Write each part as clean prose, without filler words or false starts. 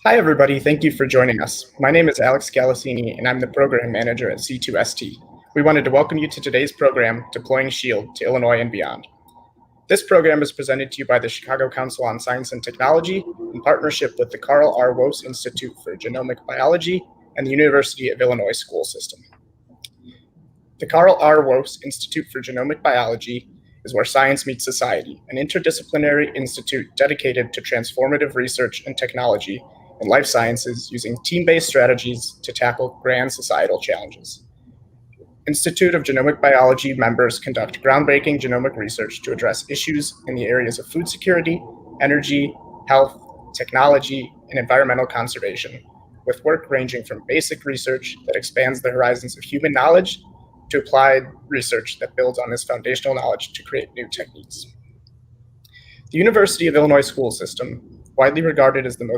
Hi, everybody. Thank you for joining us. My name is Alex Galasini, and I'm the program manager at C2ST. We wanted to welcome you to today's program, Deploying SHIELD to Illinois and Beyond. This program is presented to you by the Chicago Council on Science and Technology in partnership with the Carl R. Woese Institute for Genomic Biology and the University of Illinois School System. The Carl R. Woese Institute for Genomic Biology is where science meets society, an interdisciplinary institute dedicated to transformative research and technology in life sciences using team-based strategies to tackle grand societal challenges. Institute of Genomic Biology members conduct groundbreaking genomic research to address issues in the areas of food security, energy, health, technology, and environmental conservation, with work ranging from basic research that expands the horizons of human knowledge to applied research that builds on this foundational knowledge to create new techniques. The University of Illinois School System, widely regarded as one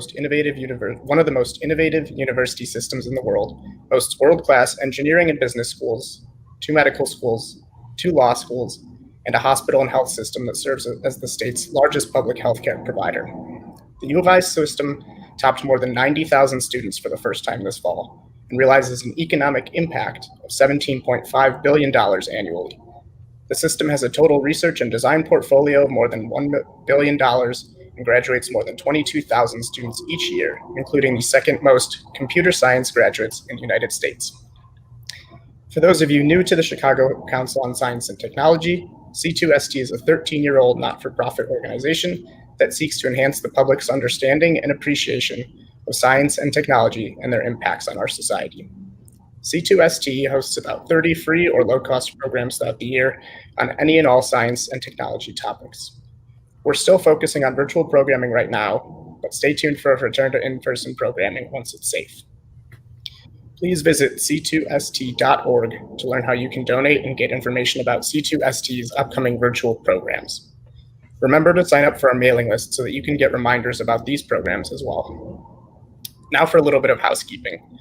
of the most innovative university systems in the world, boasts world-class engineering and business schools, 2 medical schools, 2 law schools, and a hospital and health system that serves as the state's largest public healthcare provider. The U of I system topped more than 90,000 students for the first time this fall and realizes an economic impact of $17.5 billion annually. The system has a total research and design portfolio of more than $1 billion and graduates more than 22,000 students each year, including the second most computer science graduates in the United States. For those of you new to the Chicago Council on Science and Technology, C2ST is a 13-year-old not-for-profit organization that seeks to enhance the public's understanding and appreciation of science and technology and their impacts on our society. C2ST hosts about 30 free or low-cost programs throughout the year on any and all science and technology topics. We're still focusing on virtual programming right now, but stay tuned for a return to in-person programming once it's safe. Please visit c2st.org to learn how you can donate and get information about C2ST's upcoming virtual programs. Remember to sign up for our mailing list so that you can get reminders about these programs as well. Now for a little bit of housekeeping.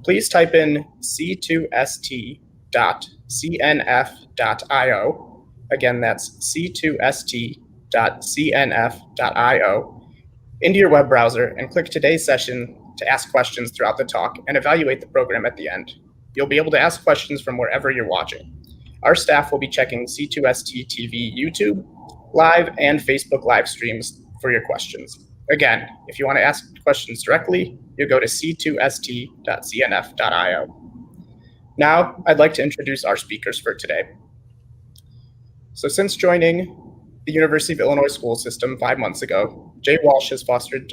Please type in c2st.cnf.io. Again, that's c2st.cnf.io into your web browser and click today's session to ask questions throughout the talk and evaluate the program at the end. You'll be able to ask questions from wherever you're watching. Our staff will be checking C2ST TV YouTube, live, and Facebook live streams for your questions. Again, if you want to ask questions directly, you'll go to c2st.cnf.io. Now, I'd like to introduce our speakers for today. So since joining the University of Illinois School System 5 months ago, Jay Walsh has fostered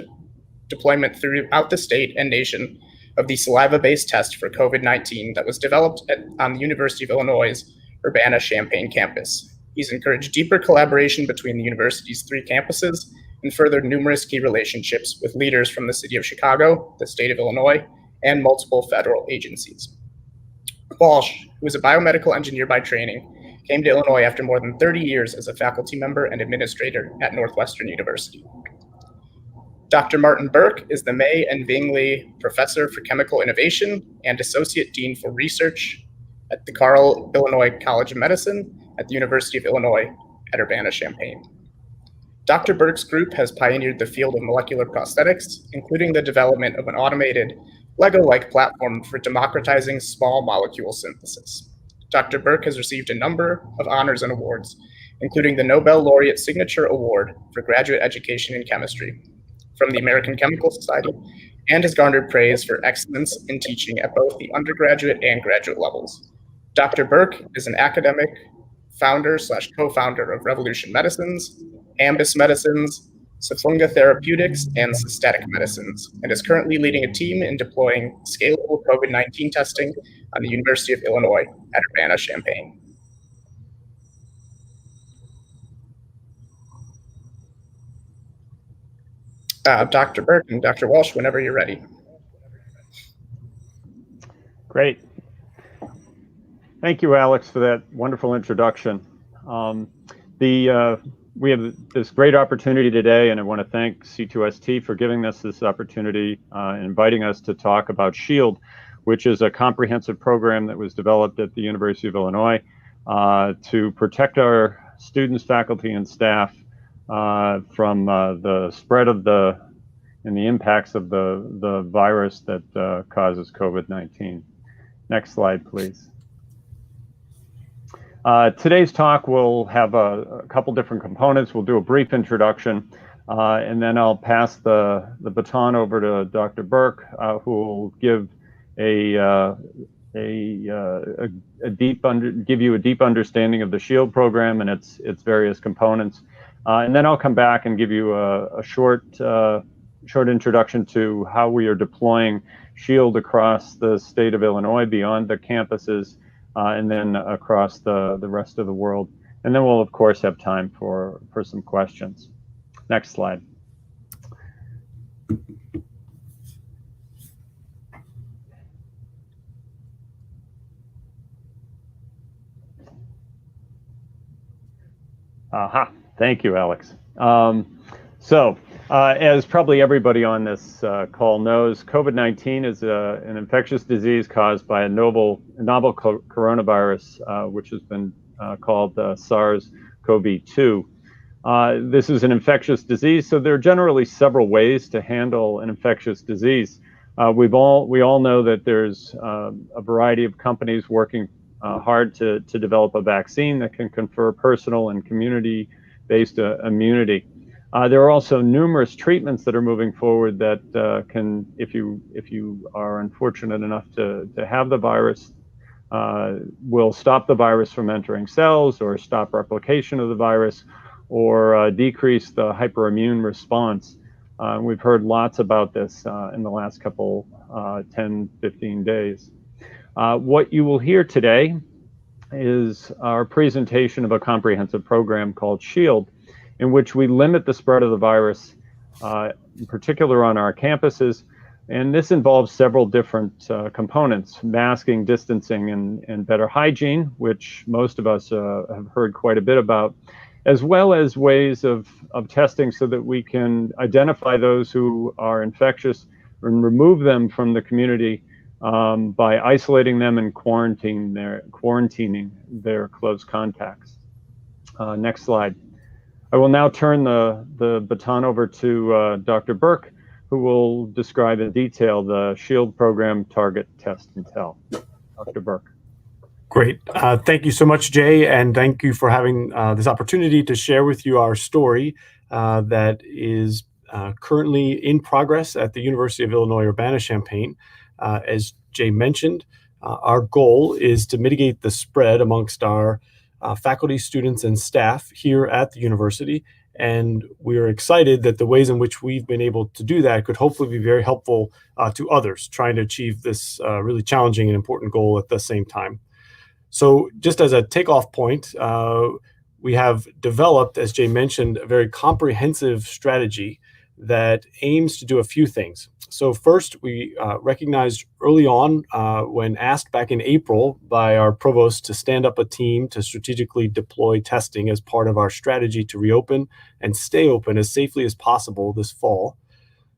deployment throughout the state and nation of the saliva-based test for COVID-19 that was developed on the University of Illinois Urbana-Champaign campus. He's encouraged deeper collaboration between the university's 3 campuses and furthered numerous key relationships with leaders from the city of Chicago, the state of Illinois, and multiple federal agencies. Walsh, who is a biomedical engineer by training, came to Illinois after more than 30 years as a faculty member and administrator at Northwestern University. Dr. Martin Burke is the May and Bingley Professor for Chemical Innovation and Associate Dean for Research at the Carle Illinois College of Medicine at the University of Illinois at Urbana-Champaign. Dr. Burke's group has pioneered the field of molecular prosthetics, including the development of an automated Lego-like platform for democratizing small molecule synthesis. Dr. Burke has received a number of honors and awards, including the Nobel Laureate Signature Award for Graduate Education in Chemistry from the American Chemical Society, and has garnered praise for excellence in teaching at both the undergraduate and graduate levels. Dr. Burke is an academic founder/co-founder of Revolution Medicines, Ambis Medicines, Safunga Therapeutics, and Systemic Medicines, and is currently leading a team in deploying scalable COVID-19 testing on the University of Illinois at Urbana-Champaign. Dr. Burke and Dr. Walsh, whenever you're ready. Great. Thank you, Alex, for that wonderful introduction. We have this great opportunity today, and I want to thank C2ST for giving us this opportunity and inviting us to talk about SHIELD, which is a comprehensive program that was developed at the University of Illinois to protect our students, faculty, and staff from the spread of the and the impacts of the virus that causes COVID-19. Next slide, please. Today's talk will have a couple different components. We'll do a brief introduction, and then I'll pass the baton over to Dr. Burke, who will give give you a deep understanding of the SHIELD program and its various components, and then I'll come back and give you a short introduction to how we are deploying SHIELD across the state of Illinois, beyond the campuses, and then across the rest of the world. And then we'll of course have time for some questions. Next slide. Aha, thank you, Alex. As probably everybody on this call knows, COVID-19 is an infectious disease caused by a novel coronavirus, which has been called SARS-CoV-2. This is an infectious disease, so there are generally several ways to handle an infectious disease. We all know that there's a variety of companies working hard to develop a vaccine that can confer personal and community-based immunity. There are also numerous treatments that are moving forward that can, if you are unfortunate enough to have the virus, will stop the virus from entering cells, or stop replication of the virus, or decrease the hyperimmune response. We've heard lots about this in the last couple 10, 15 days. What you will hear today is our presentation of a comprehensive program called SHIELD, in which we limit the spread of the virus, in particular on our campuses. And this involves several different components: masking, distancing, and better hygiene, which most of us have heard quite a bit about, as well as ways of testing so that we can identify those who are infectious and remove them from the community by isolating them and quarantining their close contacts. Next slide. I will now turn the baton over to Dr. Burke, who will describe in detail the SHIELD program, target, test, and tell. Dr. Burke. Great. Thank you so much, Jay, and thank you for having this opportunity to share with you our story that is currently in progress at the University of Illinois Urbana-Champaign. As Jay mentioned, our goal is to mitigate the spread amongst our faculty, students, and staff here at the university, and we are excited that the ways in which we've been able to do that could hopefully be very helpful to others trying to achieve this really challenging and important goal at the same time. So just as a takeoff point, we have developed, as Jay mentioned, a very comprehensive strategy that aims to do a few things. So first, we recognized early on when asked back in April by our provost to stand up a team to strategically deploy testing as part of our strategy to reopen and stay open as safely as possible this fall.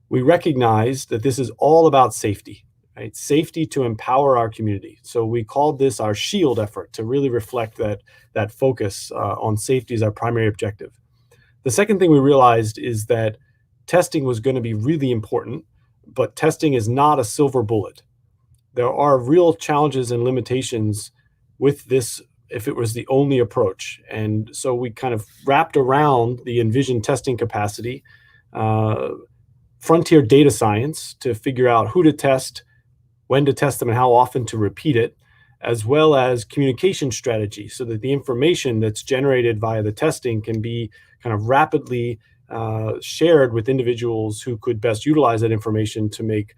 We recognized that this is all about safety, right? Safety to empower our community. So we called this our SHIELD effort to really reflect that focus on safety as our primary objective. The second thing we realized is that testing was going to be really important, but testing is not a silver bullet. There are real challenges and limitations with this if it was the only approach. And so we kind of wrapped around the envisioned testing capacity, frontier data science to figure out who to test, when to test them, and how often to repeat it, as well as communication strategy so that the information that's generated via the testing can be kind of rapidly shared with individuals who could best utilize that information to make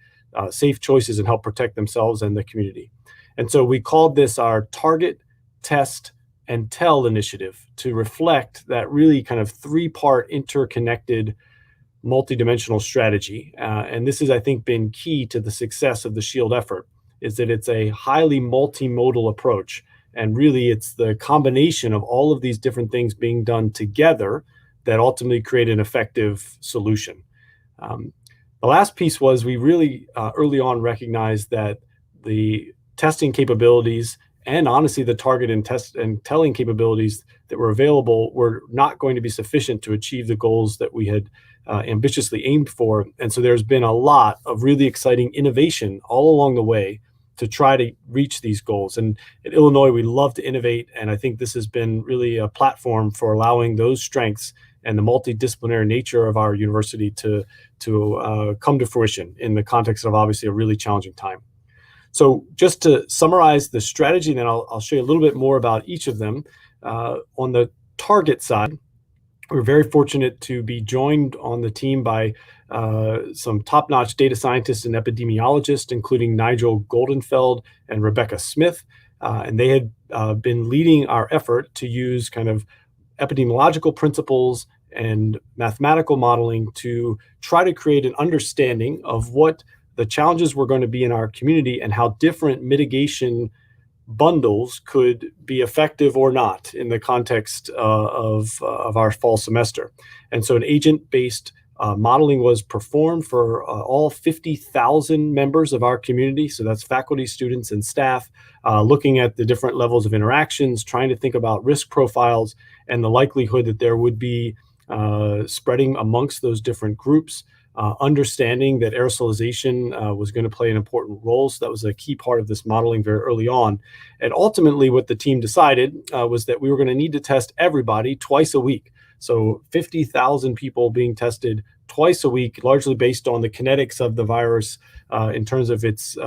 safe choices and help protect themselves and the community. And so we called this our target, test, and tell initiative to reflect that really kind of three-part interconnected multidimensional strategy. And this has, I think, been key to the success of the SHIELD effort, is that it's a highly multimodal approach. And really, it's the combination of all of these different things being done together that ultimately create an effective solution. The last piece was we really early on recognized that the testing capabilities and honestly, the target and test and telling capabilities that were available were not going to be sufficient to achieve the goals that we had ambitiously aimed for. And so there's been a lot of really exciting innovation all along the way to try to reach these goals. And at Illinois, we love to innovate. And I think this has been really a platform for allowing those strengths and the multidisciplinary nature of our university to come to fruition in the context of obviously a really challenging time. So just to summarize the strategy, then I'll show you a little bit more about each of them. On the target side, we're very fortunate to be joined on the team by some top-notch data scientists and epidemiologists, including Nigel Goldenfeld and Rebecca Smith. And they had been leading our effort to use kind of epidemiological principles and mathematical modeling to try to create an understanding of what the challenges were going to be in our community and how different mitigation bundles could be effective or not in the context of our fall semester. And so an agent-based modeling was performed for all 50,000 members of our community. So that's faculty, students, and staff, looking at the different levels of interactions, trying to think about risk profiles and the likelihood that there would be spreading amongst those different groups. Understanding that aerosolization was going to play an important role. So that was a key part of this modeling very early on. And ultimately what the team decided was that we were going to need to test everybody twice a week. So 50,000 people being tested twice a week, largely based on the kinetics of the virus in terms of its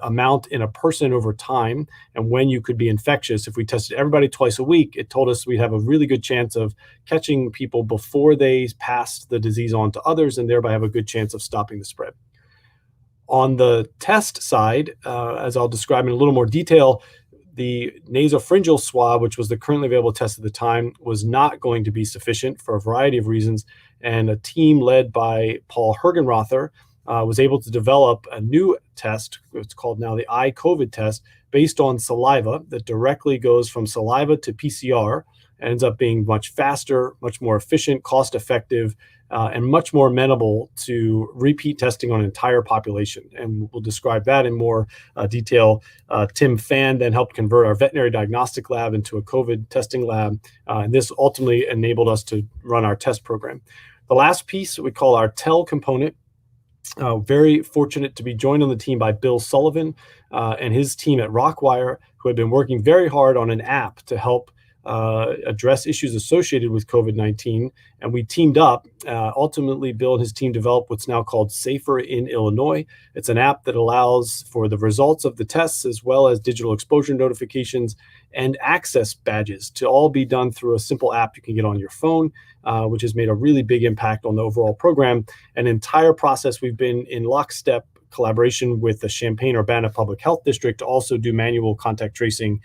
amount in a person over time and when you could be infectious. If we tested everybody twice a week, it told us we'd have a really good chance of catching people before they passed the disease on to others and thereby have a good chance of stopping the spread. On the test side, as I'll describe in a little more detail, the nasopharyngeal swab, which was the currently available test at the time, was not going to be sufficient for a variety of reasons. And a team led by Paul Hergenrother was able to develop a new test, it's called now the iCovid test, based on saliva that directly goes from saliva to PCR, and ends up being much faster, much more efficient, cost-effective, and much more amenable to repeat testing on an entire population. And we'll describe that in more detail. Tim Fan then helped convert our veterinary diagnostic lab into a COVID testing lab, and this ultimately enabled us to run our test program. The last piece we call our TEL component. Very fortunate to be joined on the team by Bill Sullivan and his team at Rockwire, who had been working very hard on an app to help address issues associated with COVID-19. And we teamed up. Ultimately, Bill and his team developed what's now called Safer in Illinois. It's an app that allows for the results of the tests as well as digital exposure notifications and access badges to all be done through a simple app you can get on your phone, which has made a really big impact on the overall program. An entire process we've been in lockstep collaboration with the Champaign-Urbana Public Health District to also do manual contact tracing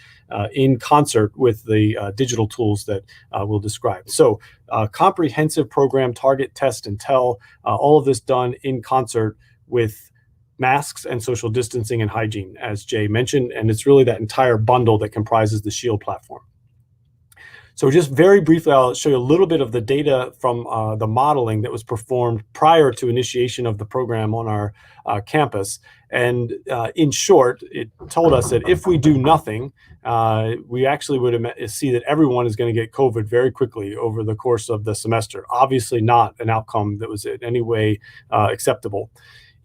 in concert with the digital tools that we'll describe. So comprehensive program, target, test, and tell, all of this done in concert with masks and social distancing and hygiene, as Jay mentioned, and it's really that entire bundle that comprises the SHIELD platform. So just very briefly, I'll show you a little bit of the data from the modeling that was performed prior to initiation of the program on our campus. And in short, it told us that if we do nothing, we actually would see that everyone is going to get COVID very quickly over the course of the semester. Obviously not an outcome that was in any way acceptable.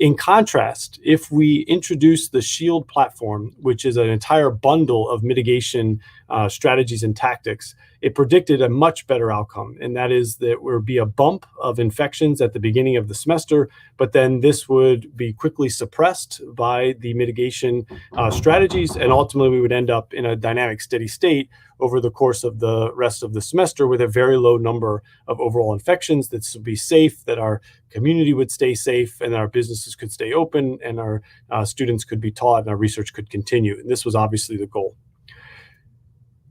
In contrast, if we introduce the SHIELD platform, which is an entire bundle of mitigation strategies and tactics, it predicted a much better outcome. And that is that there would be a bump of infections at the beginning of the semester, but then this would be quickly suppressed by the mitigation strategies. And ultimately, we would end up in a dynamic steady state over the course of the rest of the semester with a very low number of overall infections, that would be safe, that our community would stay safe, and our businesses could stay open, and our students could be taught, and our research could continue. And this was obviously the goal.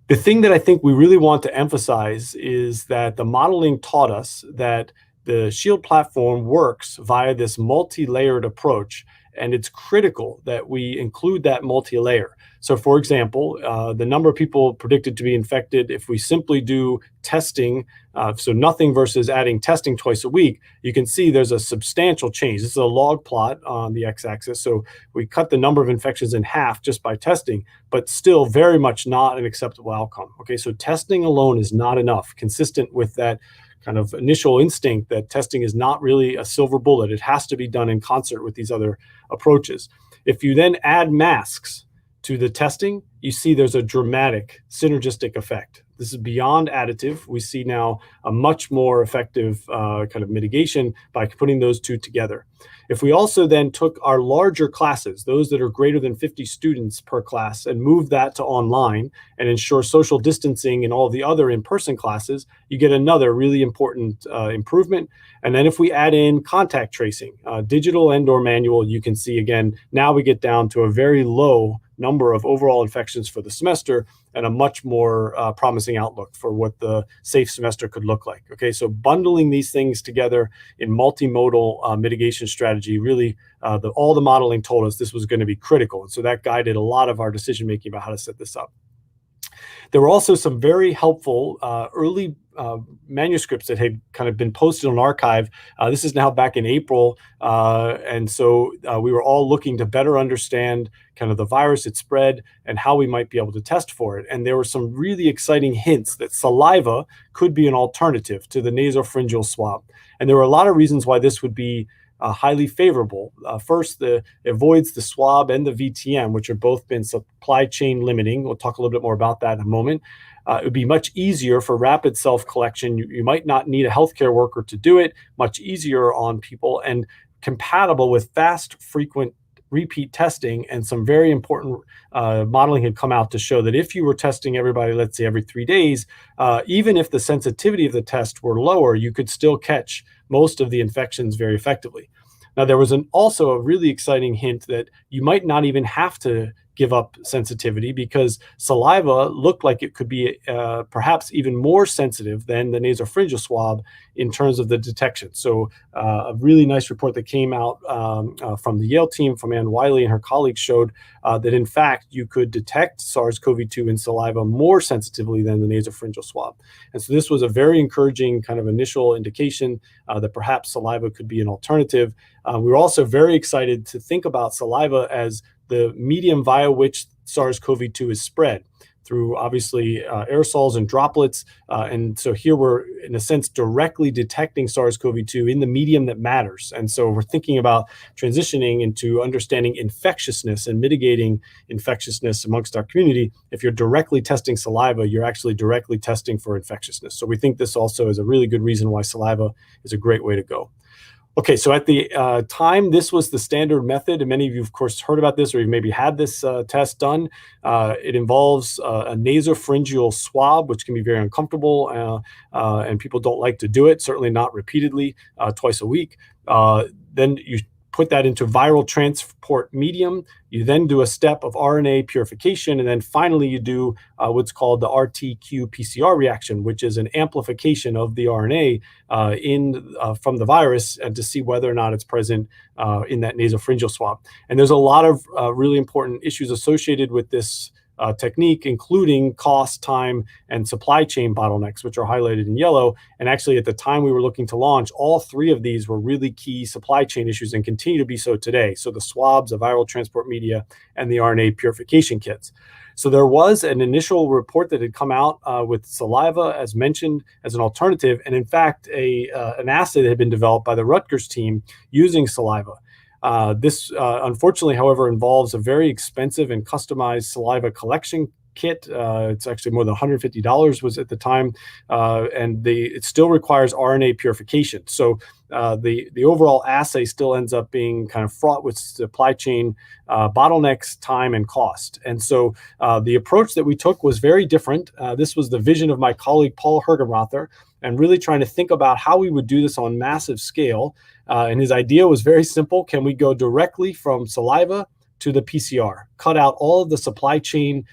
The thing that I think we really want to emphasize is that the modeling taught us that the SHIELD platform works via this multi-layered approach, And it's critical that we include that multi-layer. So for example, the number of people predicted to be infected, if we simply do testing, so nothing versus adding testing twice a week, you can see there's a substantial change. This is a log plot on the x-axis. So we cut the number of infections in half just by testing, but still very much not an acceptable outcome. Okay, so testing alone is not enough, consistent with that kind of initial instinct that testing is not really a silver bullet. It has to be done in concert with these other approaches. If you then add masks to the testing, you see there's a dramatic synergistic effect. This is beyond additive. We see now a much more effective kind of mitigation by putting those two together. If we also then took our larger classes, those that are greater than 50 students per class, and moved that to online and ensure social distancing in all the other in-person classes, you get another really important improvement. And then if we add in contact tracing, digital and or manual, you can see again, now we get down to a very low number of overall infections for the semester and a much more promising outlook for what the safe semester could look like. Okay, so bundling these things together in multimodal mitigation strategy, really all the modeling told us this was going to be critical. And so that guided a lot of our decision making about how to set this up. There were also some very helpful early manuscripts that had kind of been posted on archive. This is now back in April. And so we were all looking to better understand kind of the virus, its spread, and how we might be able to test for it. And there were some really exciting hints that saliva could be an alternative to the nasopharyngeal swab. And there were a lot of reasons why this would be highly favorable. First, it avoids the swab and the VTM, which have both been supply chain limiting. We'll talk a little bit more about that in a moment. It would be much easier for rapid self-collection. You might not need a healthcare worker to do it, much easier on people, and compatible with fast, frequent repeat testing. And some very important modeling had come out to show that if you were testing everybody, let's say every 3 days, even if the sensitivity of the test were lower, you could still catch most of the infections very effectively. Now, there was also a really exciting hint that you might not even have to give up sensitivity, because saliva looked like it could be perhaps even more sensitive than the nasopharyngeal swab in terms of the detection. So a really nice report that came out from the Yale team, from Ann Wiley and her colleagues, showed that in fact you could detect SARS-CoV-2 in saliva more sensitively than the nasopharyngeal swab. And so this was a very encouraging kind of initial indication that perhaps saliva could be an alternative. We were also very excited to think about saliva as the medium via which SARS-CoV-2 is spread, through obviously aerosols and droplets. And so here we're, in a sense, directly detecting SARS-CoV-2 in the medium that matters. And so we're thinking about transitioning into understanding infectiousness and mitigating infectiousness amongst our community. If you're directly testing saliva, you're actually directly testing for infectiousness. So we think this also is a really good reason why saliva is a great way to go. Okay, so at the time, this was the standard method, and many of you, of course, heard about this, or you've maybe had this test done. It involves a nasopharyngeal swab, which can be very uncomfortable, and people don't like to do it, certainly not repeatedly, twice a week. Then you put that into viral transport medium. You then do a step of RNA purification, and then finally you do what's called the RT-qPCR reaction, which is an amplification of the RNA from the virus, and to see whether or not it's present in that nasopharyngeal swab. And there's a lot of really important issues associated with this technique, including cost, time, and supply chain bottlenecks, which are highlighted in yellow. And actually, at the time we were looking to launch, all three of these were really key supply chain issues and continue to be so today. So the swabs, the viral transport media, and the RNA purification kits. So there was an initial report that had come out with saliva, as mentioned, as an alternative, and in fact, an assay that had been developed by the Rutgers team using saliva. This, unfortunately, however, involves a very expensive and customized saliva collection kit. It's actually more than $150 was at the time, and it still requires RNA purification. So the overall assay still ends up being kind of fraught with supply chain bottlenecks, time, and cost. And so the approach that we took was very different. This was the vision of my colleague, Paul Hergenrother, and really trying to think about how we would do this on massive scale. And his idea was very simple. Can we go directly from saliva to the PCR? cut out all of the supply chain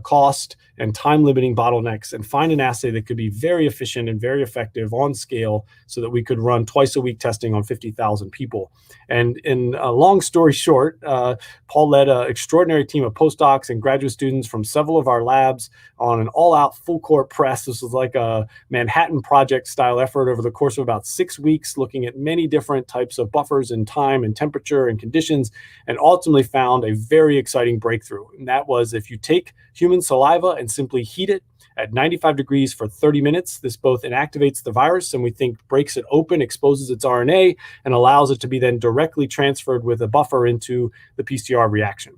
cost and time limiting bottlenecks and find an assay that could be very efficient and very effective on scale so that we could run twice a week testing on 50,000 people. And in a long story short, Paul led an extraordinary team of postdocs and graduate students from several of our labs on an all-out full-court press. This was like a Manhattan Project style effort over the course of about 6 weeks, looking at many different types of buffers in time and temperature and conditions, and ultimately found a very exciting breakthrough. And that was, if you take human saliva and simply heat it at 95 degrees for 30 minutes, this both inactivates the virus and we think breaks it open, exposes its RNA, and allows it to be then directly transferred with a buffer into the PCR reaction.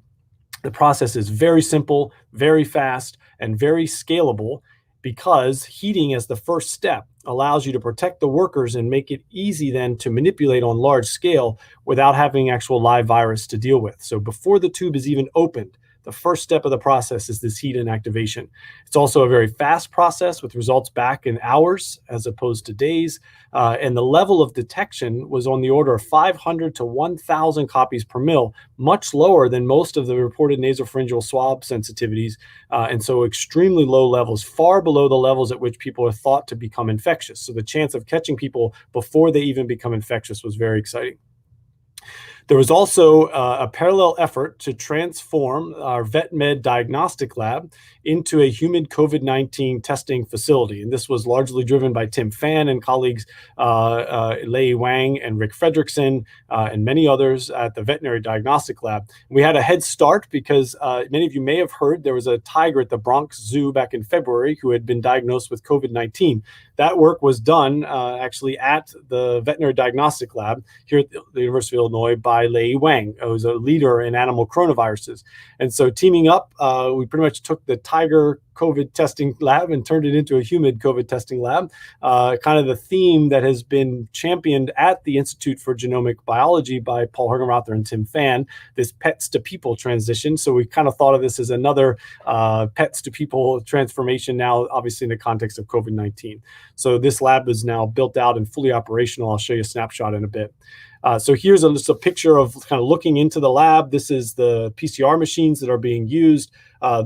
The process is very simple, very fast, and very scalable, because heating as the first step allows you to protect the workers and make it easy then to manipulate on large scale without having actual live virus to deal with. So before the tube is even opened, the first step of the process is this heat inactivation. It's also a very fast process with results back in hours as opposed to days. And the level of detection was on the order of 500 to 1,000 copies per mil, much lower than most of the reported nasopharyngeal swab sensitivities. And so extremely low levels, far below the levels at which people are thought to become infectious. So the chance of catching people before they even become infectious was very exciting. There was also a parallel effort to transform our VetMed diagnostic lab into a human COVID-19 testing facility. And this was largely driven by Tim Phan and colleagues Lei Wang and Rick Fredrickson and many others at the veterinary diagnostic lab. We had a head start because many of you may have heard there was a tiger at the Bronx Zoo back in February who had been diagnosed with COVID-19. That work was done actually at the veterinary diagnostic lab here at the University of Illinois by Lei Wang, who's a leader in animal coronaviruses. And so teaming up, we pretty much took the tiger COVID testing lab and turned it into a human COVID testing lab, kind of the theme that has been championed at the Institute for Genomic Biology by Paul Hergenrother and Tim Phan, this pets to people transition. So we kind of thought of this as another pets to people transformation now, obviously in the context of COVID-19. So this lab is now built out and fully operational. I'll show you a snapshot in a bit. So here's just a picture of kind of looking into the lab. This is the PCR machines that are being used.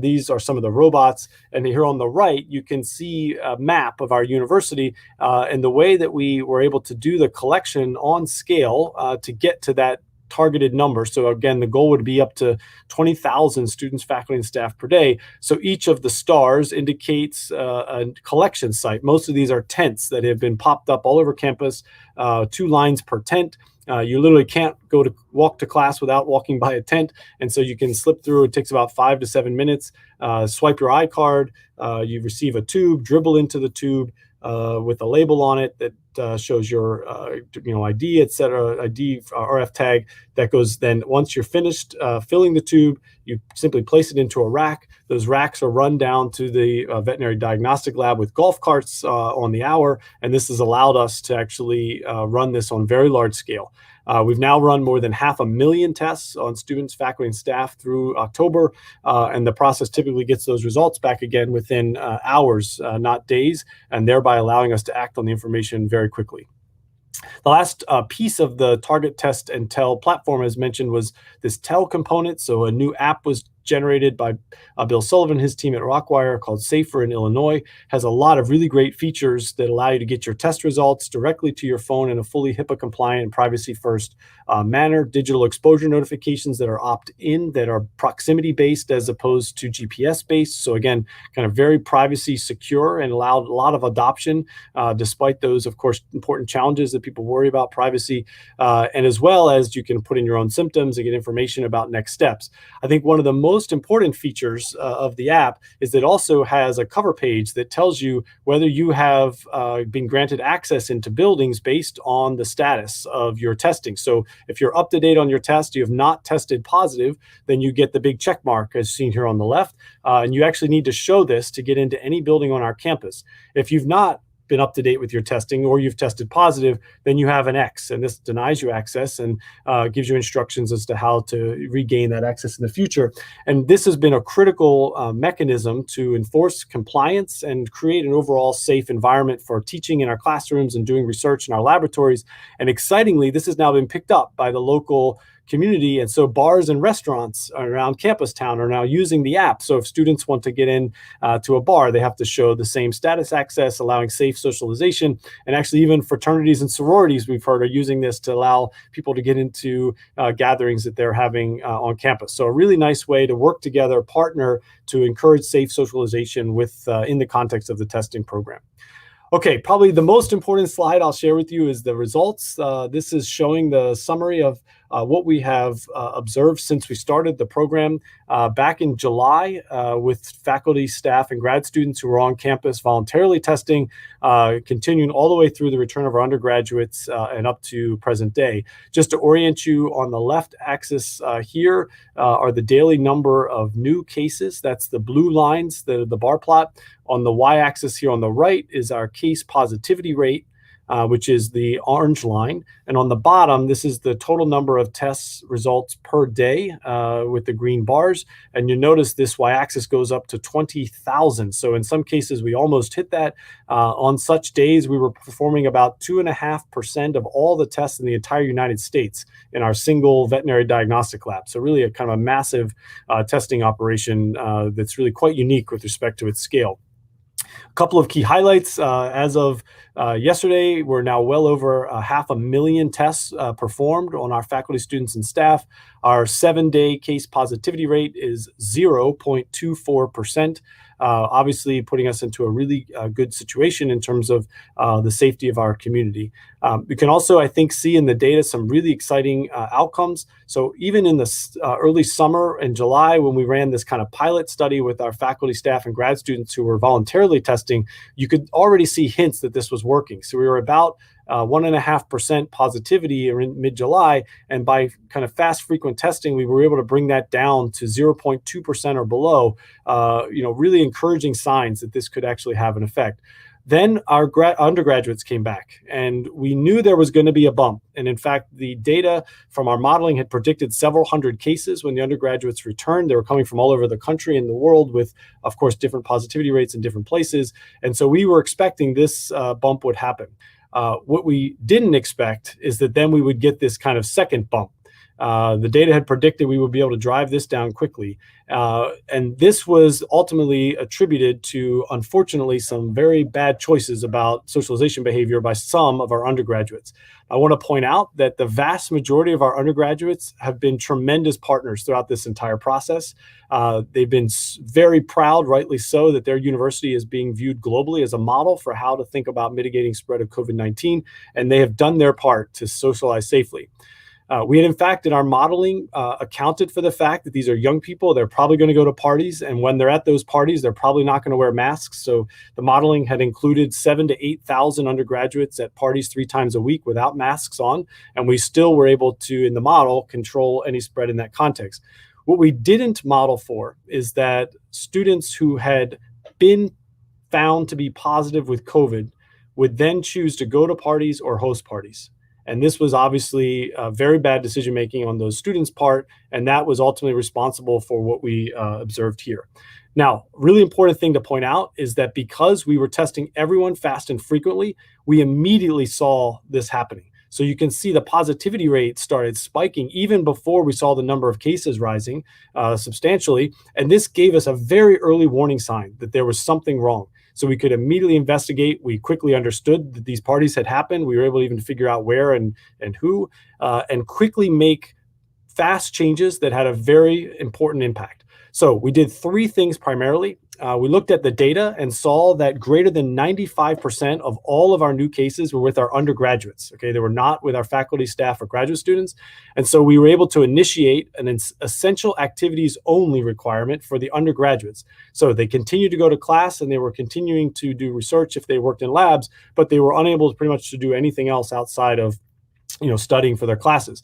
These are some of the robots. And here on the right, you can see a map of our university and the way that we were able to do the collection on scale to get to that targeted number. So again, the goal would be up to 20,000 students, faculty, and staff per day. So each of the stars indicates a collection site. Most of these are tents that have been popped up all over campus, 2 lines per tent. You literally can't walk to class without walking by a tent. And so you can slip through. It takes about 5 to 7 minutes. Swipe your iCard. You receive a tube, dribble into the tube with a label on it that shows your ID, et cetera, ID, RF tag that goes then once you're finished filling the tube, you simply place it into a rack. Those racks are run down to the veterinary diagnostic lab with golf carts on the hour. And this has allowed us to actually run this on very large scale. We've now run more than 500,000 tests on students, faculty, and staff through October, and the process typically gets those results back again within hours, not days, and thereby allowing us to act on the information very quickly. The last piece of the Target Test and Tell platform, as mentioned, was this Tell component. So a new app was generated by Bill Sullivan and his team at Rockwire called Safer in Illinois. Has a lot of really great features that allow you to get your test results directly to your phone in a fully HIPAA compliant and privacy first manner. Digital exposure notifications that are opt-in, that are proximity based as opposed to GPS based. So again, kind of very privacy secure and allowed a lot of adoption despite those, of course, important challenges that people worry about privacy. And as well as you can put in your own symptoms and get information about next steps. I think one of the most important features of the app is that it also has a cover page that tells you whether you have been granted access into buildings based on the status of your testing. So if you're up to date on your test, you have not tested positive, then you get the big check mark as seen here on the left. And you actually need to show this to get into any building on our campus. If you've not been up to date with your testing or you've tested positive, then you have an X, and this denies you access and gives you instructions as to how to regain that access in the future. And this has been a critical mechanism to enforce compliance and create an overall safe environment for teaching in our classrooms and doing research in our laboratories. And excitingly, this has now been picked up by the local community. And so bars and restaurants around campus town are now using the app. So if students want to get in to a bar, they have to show the same status access, allowing safe socialization. And actually even fraternities and sororities, we've heard, are using this to allow people to get into gatherings that they're having on campus. So a really nice way to work together, partner to encourage safe socialization with in the context of the testing program. Okay, probably the most important slide I'll share with you is the results. This is showing the summary of what we have observed since we started the program back in July with faculty, staff, and grad students who were on campus voluntarily testing, continuing all the way through the return of our undergraduates and up to present day. Just to orient you, on the left axis here are the daily number of new cases. That's the blue lines, the bar plot. On the y-axis here on the right is our case positivity rate, which is the orange line. And on the bottom, this is the total number of tests results per day with the green bars. And you notice this y-axis goes up to 20,000. So in some cases, we almost hit that. On such days, we were performing about 2.5% of all the tests in the entire United States in our single veterinary diagnostic lab. So really a kind of a massive testing operation that's really quite unique with respect to its scale. A couple of key highlights. As of yesterday, we're now well over 500,000 tests performed on our faculty, students, and staff. Our 7-day case positivity rate is 0.24%. Obviously putting us into a really good situation in terms of the safety of our community. We can also, I think, see in the data some really exciting outcomes. So even in the early summer in July, when we ran this kind of pilot study with our faculty, staff, and grad students who were voluntarily testing, you could already see hints that this was working. So we were about 1.5% positivity in mid-July, and by kind of fast, frequent testing, we were able to bring that down to 0.2% or below. Really encouraging signs that this could actually have an effect. Then our undergraduates came back, and we knew there was going to be a bump. And in fact, the data from our modeling had predicted several hundred cases when the undergraduates returned. They were coming from all over the country and the world with, of course, different positivity rates in different places. And so we were expecting this bump would happen. What we didn't expect is that then we would get this kind of second bump. The data had predicted we would be able to drive this down quickly. And this was ultimately attributed to, unfortunately, some very bad choices about socialization behavior by some of our undergraduates. I want to point out that the vast majority of our undergraduates have been tremendous partners throughout this entire process. They've been very proud, rightly so, that their university is being viewed globally as a model for how to think about mitigating spread of COVID-19, and they have done their part to socialize safely. We had, in fact, in our modeling, accounted for the fact that these are young people. They're probably going to go to parties. And when they're at those parties, they're probably not going to wear masks. So the modeling had included 7,000 to 8,000 undergraduates at parties 3 times a week without masks on. And we still were able to, in the model, control any spread in that context. What we didn't model for is that students who had been found to be positive with COVID would then choose to go to parties or host parties. And this was obviously very bad decision-making on those students' part, and that was ultimately responsible for what we observed here. Now, really important thing to point out is that because we were testing everyone fast and frequently, we immediately saw this happening. So you can see the positivity rate started spiking even before we saw the number of cases rising substantially. And this gave us a very early warning sign that there was something wrong. So we could immediately investigate. We quickly understood that these parties had happened. We were able to even figure out where and who, and quickly make fast changes that had a very important impact. So we did 3 things primarily. We looked at the data and saw that greater than 95% of all of our new cases were with our undergraduates. Okay, they were not with our faculty, staff, or graduate students. And so we were able to initiate an essential activities only requirement for the undergraduates. So they continued to go to class and they were continuing to do research if they worked in labs, but they were unable to pretty much to do anything else outside of studying for their classes.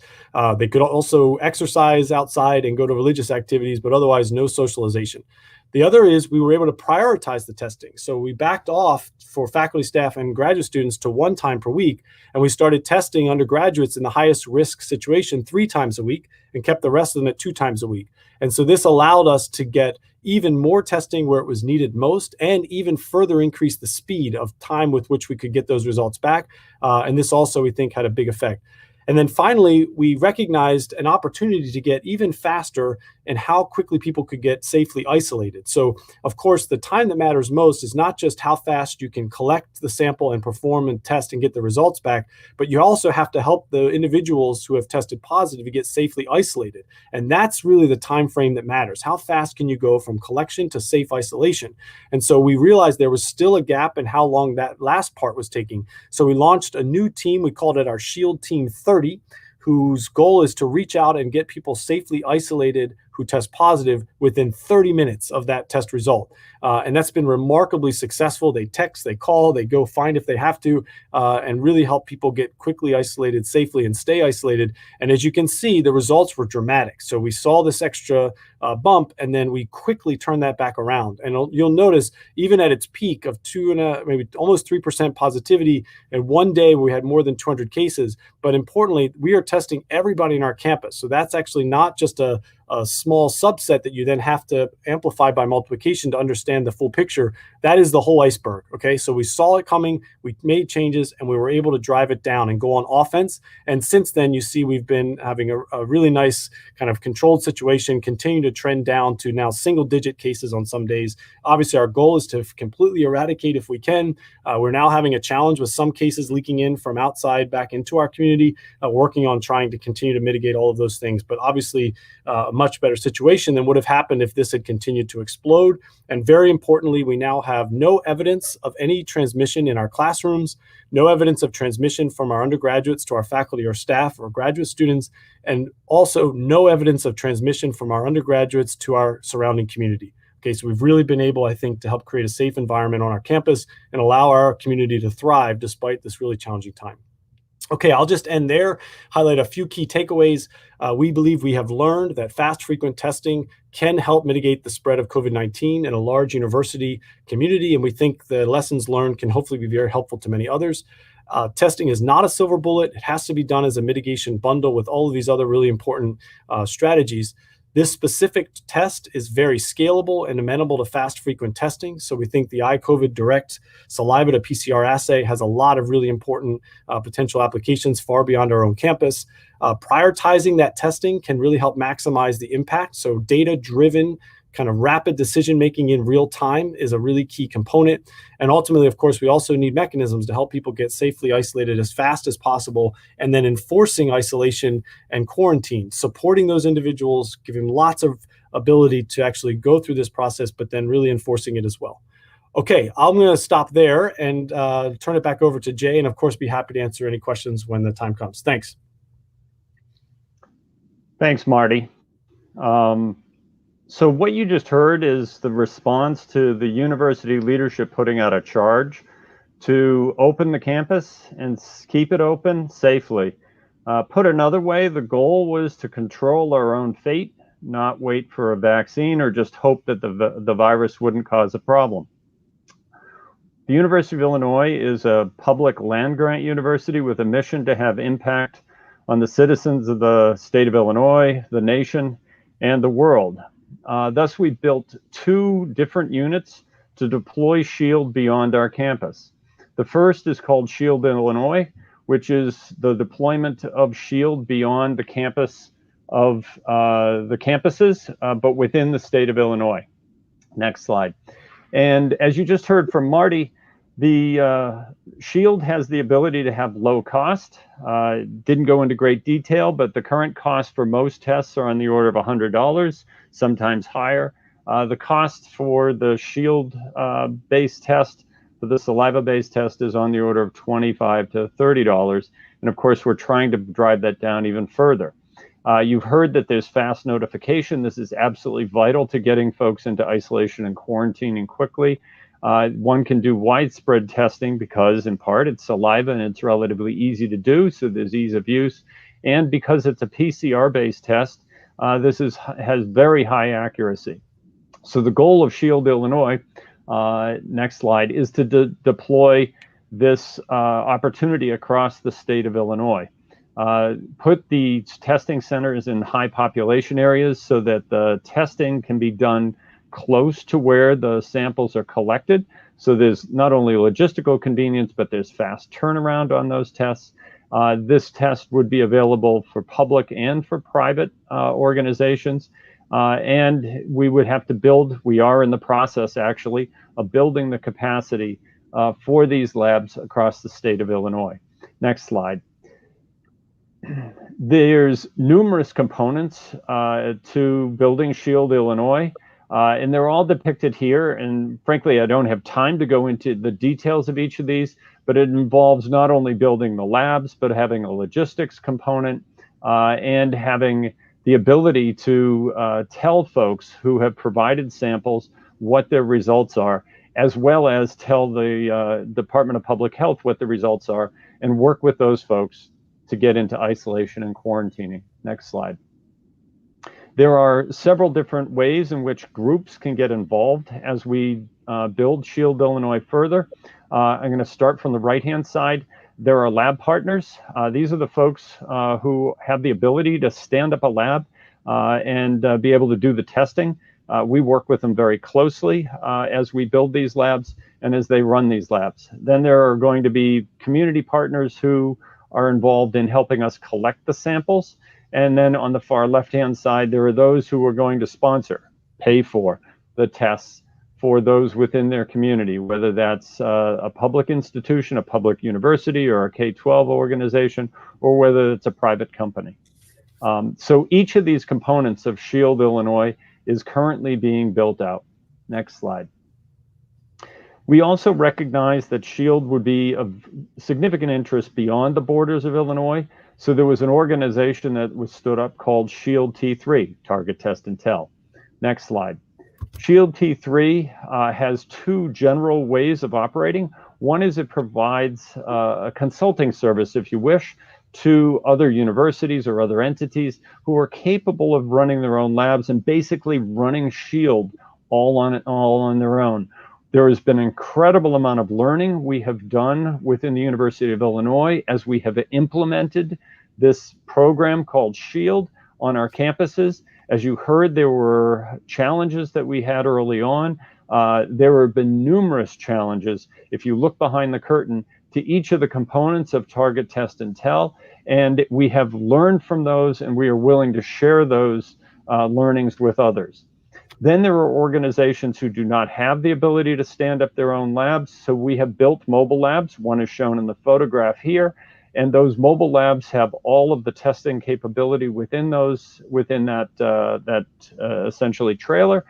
They could also exercise outside and go to religious activities, but otherwise no socialization. The other is we were able to prioritize the testing. So we backed off for faculty, staff, and graduate students to 1 time per week. And we started testing undergraduates in the highest risk situation 3 times a week and kept the rest of them at 2 times a week. And so this allowed us to get even more testing where it was needed most and even further increase the speed of time with which we could get those results back. And this also, we think, had a big effect. And then finally, we recognized an opportunity to get even faster in how quickly people could get safely isolated. So, of course, the time that matters most is not just how fast you can collect the sample and perform and test and get the results back, but you also have to help the individuals who have tested positive to get safely isolated. And that's really the time frame that matters. How fast can you go from collection to safe isolation? And so we realized there was still a gap in how long that last part was taking. So we launched a new team. We called it our SHIELD Team 30, whose goal is to reach out and get people safely isolated who test positive within 30 minutes of that test result. And that's been remarkably successful. They text, they call, they go find if they have to, and really help people get quickly isolated safely and stay isolated. And as you can see, the results were dramatic. So we saw this extra bump, and then we quickly turned that back around. And you'll notice, even at its peak of maybe almost 3% positivity, and one day we had more than 200 cases. But importantly, we are testing everybody in our campus. So that's actually not just a small subset that you then have to amplify by multiplication to understand the full picture. That is the whole iceberg. Okay, so we saw it coming, we made changes, and we were able to drive it down and go on offense. And since then, you see we've been having a really nice kind of controlled situation, continue to trend down to now single-digit cases on some days. Obviously, our goal is to completely eradicate if we can. We're now having a challenge with some cases leaking in from outside back into our community, working on trying to continue to mitigate all of those things. But obviously, a much better situation than would have happened if this had continued to explode. And very importantly, we now have no evidence of any transmission in our classrooms, no evidence of transmission from our undergraduates to our faculty or staff or graduate students, and also no evidence of transmission from our undergraduates to our surrounding community. Okay, so we've really been able, I think, to help create a safe environment on our campus and allow our community to thrive despite this really challenging time. Okay, I'll just end there, highlight a few key takeaways. We believe we have learned that fast, frequent testing can help mitigate the spread of COVID-19 in a large university community, and we think the lessons learned can hopefully be very helpful to many others. Testing is not a silver bullet. It has to be done as a mitigation bundle with all of these other really important strategies. This specific test is very scalable and amenable to fast, frequent testing. So we think the iCovid Direct Saliva to PCR assay has a lot of really important potential applications far beyond our own campus. Prioritizing that testing can really help maximize the impact. So data-driven kind of rapid decision-making in real time is a really key component. And ultimately, of course, we also need mechanisms to help people get safely isolated as fast as possible, and then enforcing isolation and quarantine, supporting those individuals, giving lots of ability to actually go through this process, but then really enforcing it as well. Okay, I'm going to stop there and turn it back over to Jay, and of course, be happy to answer any questions when the time comes. Thanks. Thanks, Marty. So what you just heard is the response to the university leadership putting out a charge to open the campus and keep it open safely. Put another way, the goal was to control our own fate, not wait for a vaccine or just hope that the virus wouldn't cause a problem. The University of Illinois is a public land-grant university with a mission to have impact on the citizens of the state of Illinois, the nation, and the world. Thus, we built two different units to deploy SHIELD beyond our campus. The first is called SHIELD Illinois, which is the deployment of SHIELD beyond the campus of the campuses, but within the state of Illinois. Next slide. And as you just heard from Marty, the SHIELD has the ability to have low cost. Didn't go into great detail, but the current cost for most tests are on the order of $100, sometimes higher. The cost for the SHIELD-based test, for the saliva-based test, is on the order of $25 to $30. And of course, we're trying to drive that down even further. You've heard that there's fast notification. This is absolutely vital to getting folks into isolation and quarantining quickly. One can do widespread testing because, in part, it's saliva and it's relatively easy to do, so there's ease of use. And because it's a PCR-based test, this has very high accuracy. So the goal of SHIELD Illinois, next slide, is to deploy this opportunity across the state of Illinois. Put the testing centers in high population areas so that the testing can be done close to where the samples are collected. So there's not only logistical convenience, but there's fast turnaround on those tests. This test would be available for public and for private organizations. And we would have to build, we are in the process actually, of building the capacity for these labs across the state of Illinois. Next slide. There's numerous components to building SHIELD Illinois, and they're all depicted here. And frankly, I don't have time to go into the details of each of these, but it involves not only building the labs, but having a logistics component and having the ability to tell folks who have provided samples what their results are, as well as tell the Department of Public Health what the results are, and work with those folks to get into isolation and quarantining. Next slide. There are several different ways in which groups can get involved as we build SHIELD Illinois further. I'm going to start from the right-hand side. There are lab partners. These are the folks who have the ability to stand up a lab and be able to do the testing. We work with them very closely as we build these labs and as they run these labs. Then there are going to be community partners who are involved in helping us collect the samples. And then on the far left-hand side, there are those who are going to sponsor, pay for the tests for those within their community, whether that's a public institution, a public university, or a K-12 organization, or whether it's a private company. So each of these components of SHIELD Illinois is currently being built out. Next slide. We also recognize that SHIELD would be of significant interest beyond the borders of Illinois. So there was an organization that was stood up called SHIELD T3, Target Test and Tell. Next slide. SHIELD T3 has two general ways of operating. One is it provides a consulting service, if you wish, to other universities or other entities who are capable of running their own labs and basically running SHIELD all on their own. There has been an incredible amount of learning we have done within the University of Illinois as we have implemented this program called SHIELD on our campuses. As you heard, there were challenges that we had early on. There have been numerous challenges, if you look behind the curtain, to each of the components of Target Test and Tell. And we have learned from those, and we are willing to share those learnings with others. Then there are organizations who do not have the ability to stand up their own labs. So we have built mobile labs. One is shown in the photograph here. And those mobile labs have all of the testing capability within that essentially trailer.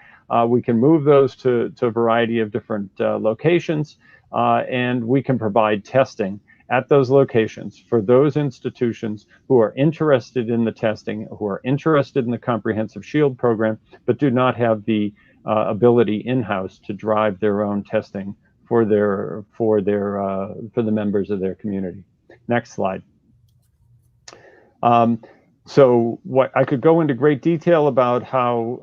We can move those to a variety of different locations, and we can provide testing at those locations for those institutions who are interested in the testing, who are interested in the comprehensive SHIELD program, but do not have the ability in-house to drive their own testing for the members of their community. Next slide. So what I could go into great detail about how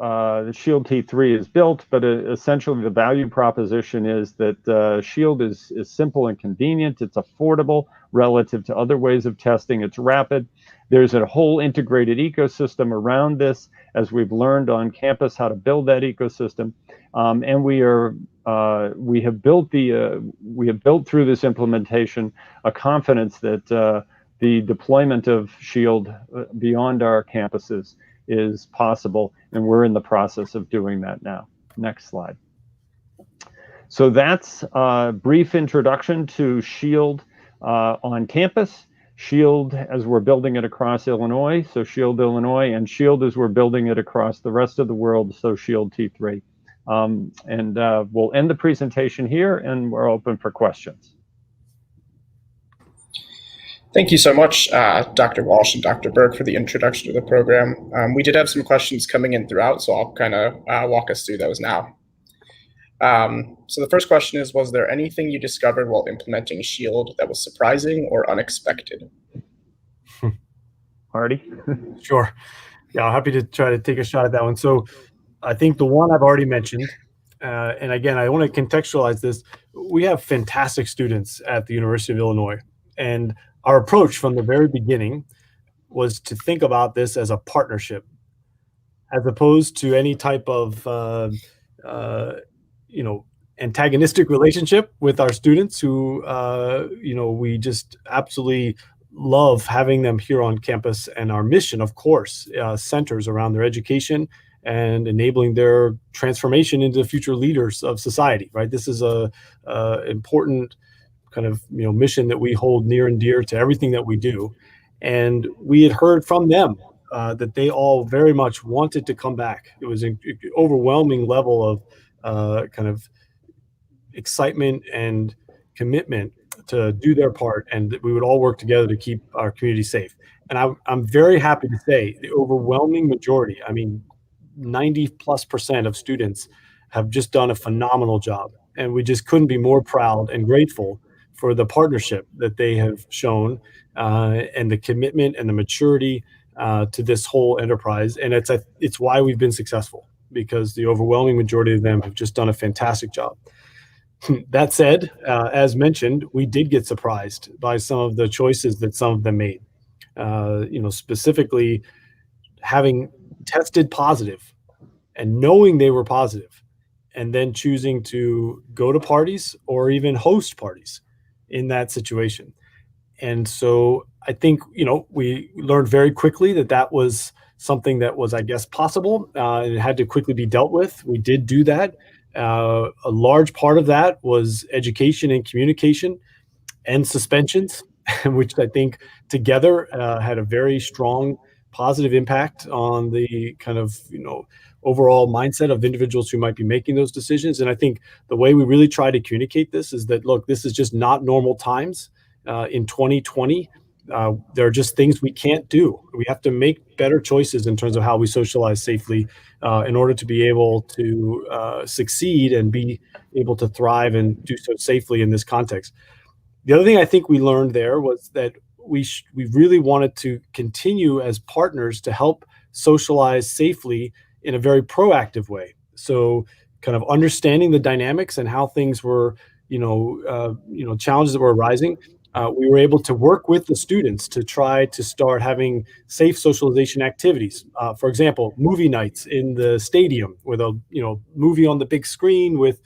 the SHIELD T3 is built, but essentially the value proposition is that SHIELD is simple and convenient. It's affordable relative to other ways of testing. It's rapid. There's a whole integrated ecosystem around this, as we've learned on campus how to build that ecosystem. And we have built through this implementation a confidence that the deployment of SHIELD beyond our campuses is possible, and we're in the process of doing that now. Next slide. So that's a brief introduction to SHIELD on campus. SHIELD as we're building it across Illinois, so SHIELD Illinois, and SHIELD as we're building it across the rest of the world, so SHIELD T3. We'll end the presentation here, and we're open for questions. Thank you so much, Dr. Walsh and Dr. Berg, for the introduction to the program. We did have some questions coming in throughout, so I'll kind of walk us through those now. So the first question is, was there anything you discovered while implementing SHIELD that was surprising or unexpected? Marty? Sure. Yeah, I'm happy to try to take a shot at that one. So I think the one I've already mentioned, and again, I want to contextualize this. We have fantastic students at the University of Illinois, and our approach from the very beginning was to think about this as a partnership, as opposed to any type of antagonistic relationship with our students who we just absolutely love having them here on campus, and our mission, of course, centers around their education and enabling their transformation into future leaders of society. Right, this is a important kind of mission that we hold near and dear to everything that we do, and we had heard from them that they all very much wanted to come back. It was an overwhelming level of kind of excitement and commitment to do their part, and that we would all work together to keep our community safe. And I'm very happy to say the overwhelming majority, I mean, 90+% of students have just done a phenomenal job. And we just couldn't be more proud and grateful for the partnership that they have shown, and the commitment and the maturity to this whole enterprise. And it's why we've been successful, because the overwhelming majority of them have just done a fantastic job. That said, as mentioned, we did get surprised by some of the choices that some of them made. Specifically having tested positive and knowing they were positive, and then choosing to go to parties or even host parties in that situation. And so I think, we learned very quickly that that was something that was, I guess, possible, and it had to quickly be dealt with. We did do that. A large part of that was education and communication and suspensions, which I think together had a very strong positive impact on the kind of, overall mindset of individuals who might be making those decisions. And I think the way we really try to communicate this is that, look, this is just not normal times. In 2020, there are just things we can't do. We have to make better choices in terms of how we socialize safely in order to be able to succeed and be able to thrive and do so safely in this context. The other thing I think we learned there was that we really wanted to continue as partners to help socialize safely in a very proactive way. So kind of understanding the dynamics and how things were, challenges that were arising. We were able to work with the students to try to start having safe socialization activities. For example, movie nights in the stadium with a movie on the big screen with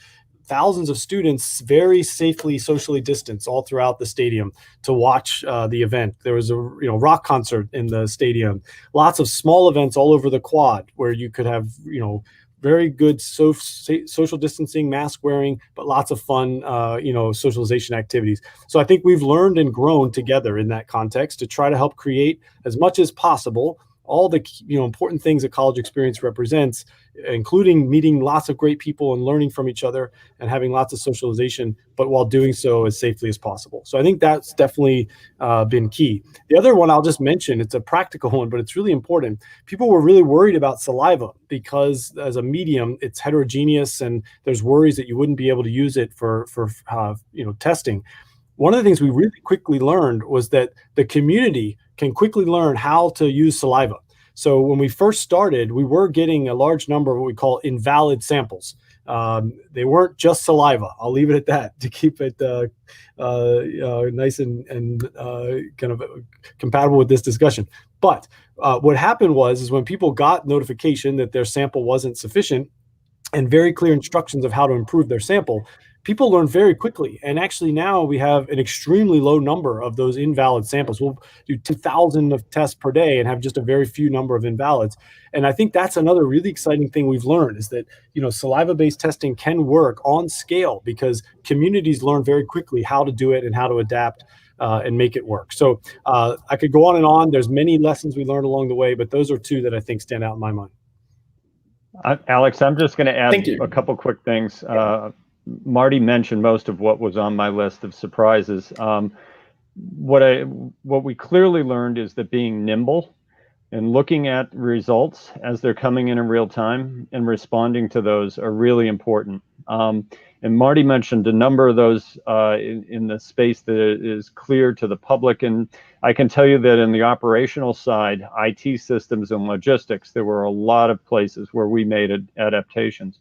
thousands of students very safely socially distanced all throughout the stadium to watch the event. There was a rock concert in the stadium. Lots of small events all over the quad where you could have very good social distancing, mask wearing, but lots of fun, socialization activities. So I think we've learned and grown together in that context to try to help create as much as possible all the important things a college experience represents, including meeting lots of great people and learning from each other and having lots of socialization, but while doing so as safely as possible. So I think that's definitely been key. The other one I'll just mention, it's a practical one, but it's really important. People were really worried about saliva because as a medium, it's heterogeneous and there's worries that you wouldn't be able to use it for testing. One of the things we really quickly learned was that the community can quickly learn how to use saliva. So when we first started, we were getting a large number of what we call invalid samples. They weren't just saliva. I'll leave it at that to keep it nice and kind of compatible with this discussion. But what happened is when people got notification that their sample wasn't sufficient and very clear instructions of how to improve their sample, people learn very quickly. And actually now we have an extremely low number of those invalid samples. We'll do 2,000 of tests per day and have just a very few number of invalids. And I think that's another really exciting thing we've learned is that, saliva-based testing can work on scale because communities learn very quickly how to do it and how to adapt and make it work. So I could go on and on. There's many lessons we learned along the way, but those are two that I think stand out in my mind. Alex, I'm just going to add a couple quick things. Marty mentioned most of what was on my list of surprises. What we clearly learned is that being nimble and looking at results as they're coming in real time and responding to those are really important. And Marty mentioned a number of those in the space that is clear to the public. And I can tell you that in the operational side, IT systems and logistics, there were a lot of places where we made adaptations.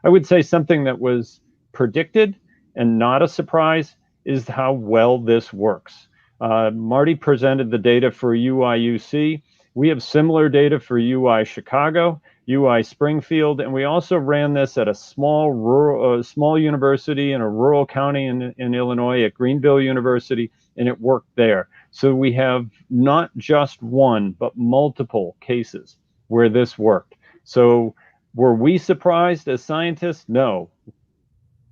I would say something that was predicted and not a surprise is how well this works. Marty presented the data for UIUC. We have similar data for UI Chicago, UI Springfield, and we also ran this at a small university in a rural county in Illinois at Greenville University. and it worked there. So we have not just one, but multiple cases where this worked. So were we surprised as scientists? No,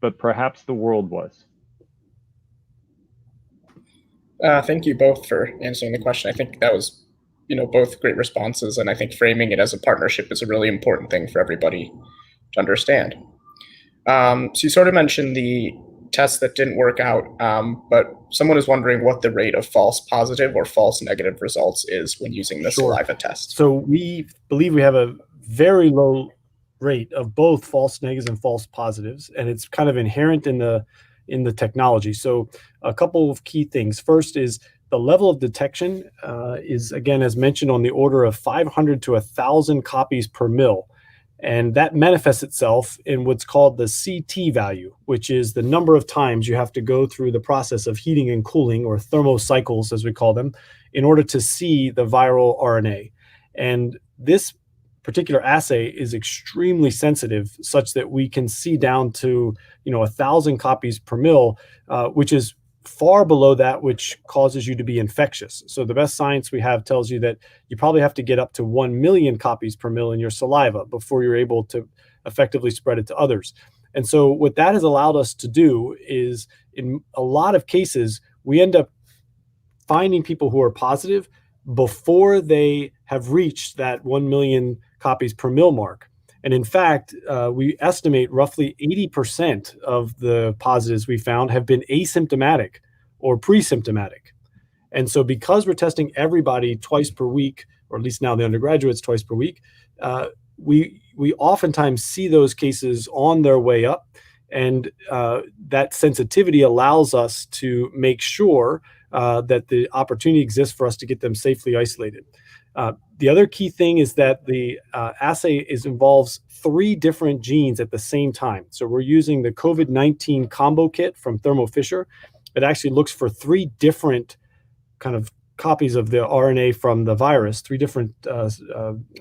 but perhaps the world was. Thank you both for answering the question. I think that was, both great responses, and I think framing it as a partnership is a really important thing for everybody to understand. So you sort of mentioned the test that didn't work out, but someone is wondering what the rate of false positive or false negative results is when using the saliva test. So we believe we have a very low rate of both false negatives and false positives, and it's kind of inherent in the technology. So a couple of key things. First is the level of detection is, again, as mentioned, on the order of 500 to 1,000 copies per mil. And that manifests itself in what's called the CT value, which is the number of times you have to go through the process of heating and cooling, or thermocycles, as we call them, in order to see the viral RNA. And this particular assay is extremely sensitive, such that we can see down to 1,000 copies per mil, which is far below that which causes you to be infectious. So the best science we have tells you that you probably have to get up to 1 million copies per mil in your saliva before you're able to effectively spread it to others. And so what that has allowed us to do is, in a lot of cases, we end up finding people who are positive before they have reached that 1 million copies per mil mark. And in fact, we estimate roughly 80% of the positives we found have been asymptomatic or pre-symptomatic. And so because we're testing everybody twice per week, or at least now the undergraduates twice per week, we oftentimes see those cases on their way up. And that sensitivity allows us to make sure that the opportunity exists for us to get them safely isolated. The other key thing is that the assay involves 3 different genes at the same time. So we're using the COVID-19 combo kit from Thermo Fisher. It actually looks for 3 different kind of copies of the RNA from the virus, 3 different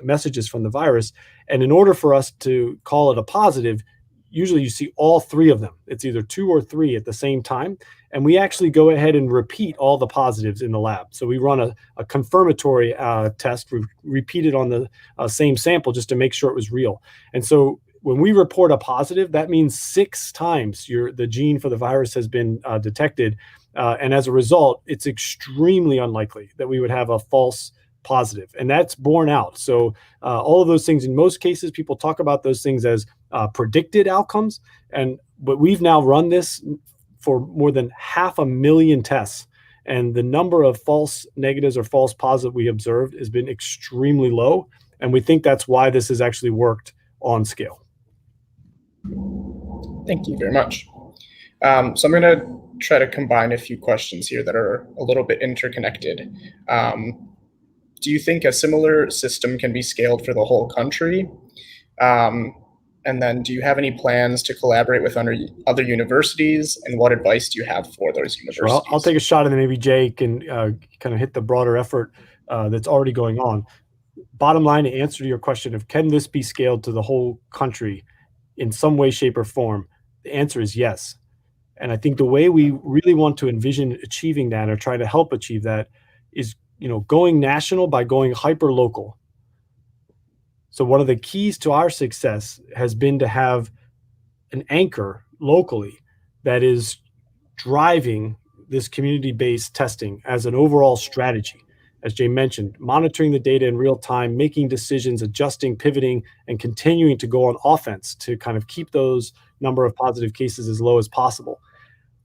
messages from the virus. And in order for us to call it a positive, usually you see all 3 of them. It's either 2 or 3 at the same time. And we actually go ahead and repeat all the positives in the lab. So we run a confirmatory test. We repeat it on the same sample just to make sure it was real. And so when we report a positive, that means 6 times the gene for the virus has been detected. And as a result, it's extremely unlikely that we would have a false positive. And that's borne out. So all of those things, in most cases, people talk about those things as predicted outcomes. But we've now run this for more than 500,000 tests. And the number of false negatives or false positives we observed has been extremely low. And we think that's why this has actually worked on scale. Thank you very much. So I'm going to try to combine a few questions here that are a little bit interconnected. Do you think a similar system can be scaled for the whole country? And then do you have any plans to collaborate with other universities? And what advice do you have for those universities? Sure, I'll take a shot, and then maybe Jay can kind of hit the broader effort that's already going on. Bottom line, to answer to your question of can this be scaled to the whole country in some way, shape, or form, the answer is yes. And I think the way we really want to envision achieving that, or try to help achieve that, is going national by going hyper local. So one of the keys to our success has been to have an anchor locally that is driving this community-based testing as an overall strategy. As Jay mentioned, monitoring the data in real time, making decisions, adjusting, pivoting, and continuing to go on offense to kind of keep those number of positive cases as low as possible.